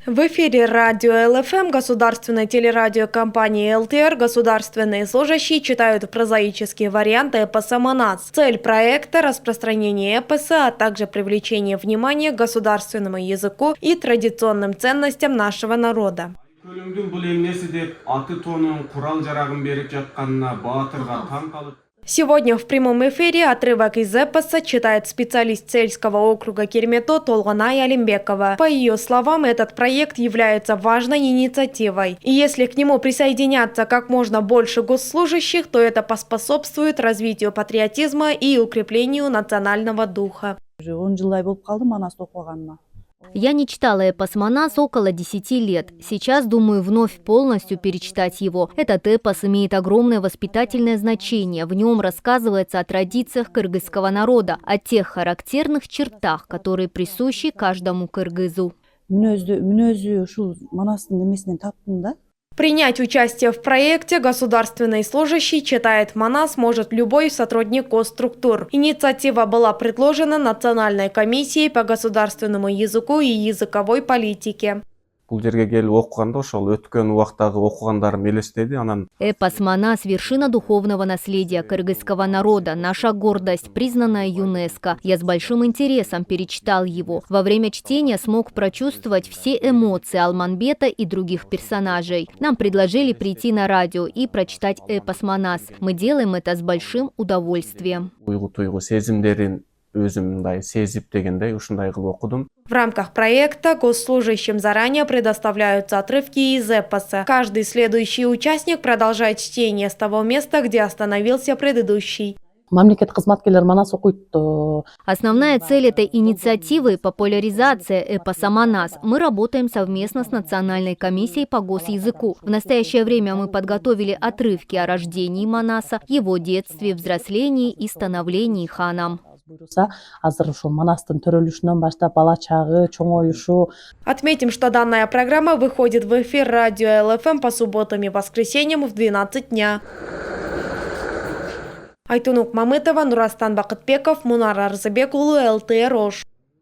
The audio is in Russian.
В эфире радио ЛФМ, государственной телерадиокомпании ЛТР, государственные служащие читают прозаические варианты эпоса «Манас». Цель проекта – распространение эпоса, а также привлечение внимания к государственному языку и традиционным ценностям нашего народа. Сегодня в прямом эфире отрывок из эпоса читает специалист сельского округа Кермето Толгонай Алимбекова. По ее словам, этот проект является важной инициативой. И если к нему присоединятся как можно больше госслужащих, то это поспособствует развитию патриотизма и укреплению национального духа. Я не читала эпос «Манас» около 10 лет. Сейчас думаю вновь полностью перечитать его. Этот эпос имеет огромное воспитательное значение. В нем рассказывается о традициях кыргызского народа, о тех характерных чертах, которые присущи каждому кыргызу. Принять участие в проекте государственный служащий читает «Манас» может любой сотрудник госструктур. Инициатива была предложена Национальной комиссией по государственному языку и языковой политике. Эпос «Манас» – вершина духовного наследия кыргызского народа, наша гордость, признанная ЮНЕСКО. Я с большим интересом перечитал его. Во время чтения смог прочувствовать все эмоции Алманбета и других персонажей. Нам предложили прийти на радио и прочитать эпос «Манас». Мы делаем это с большим удовольствием. В рамках проекта госслужащим заранее предоставляются отрывки из эпоса. Каждый следующий участник продолжает чтение с того места, где остановился предыдущий. Основная цель этой инициативы – популяризация эпоса «Манас». Мы работаем совместно с Национальной комиссией по госязыку. В настоящее время мы подготовили отрывки о рождении Манаса, его детстве, взрослении и становлении ханом. Отметим, что данная программа выходит в эфир радио ЛФМ по субботам и воскресеньям в 12 дня. Айтунук Мамытова, Нурастан Бакытбеков, Мунар Арзабек, ЛТР Ош.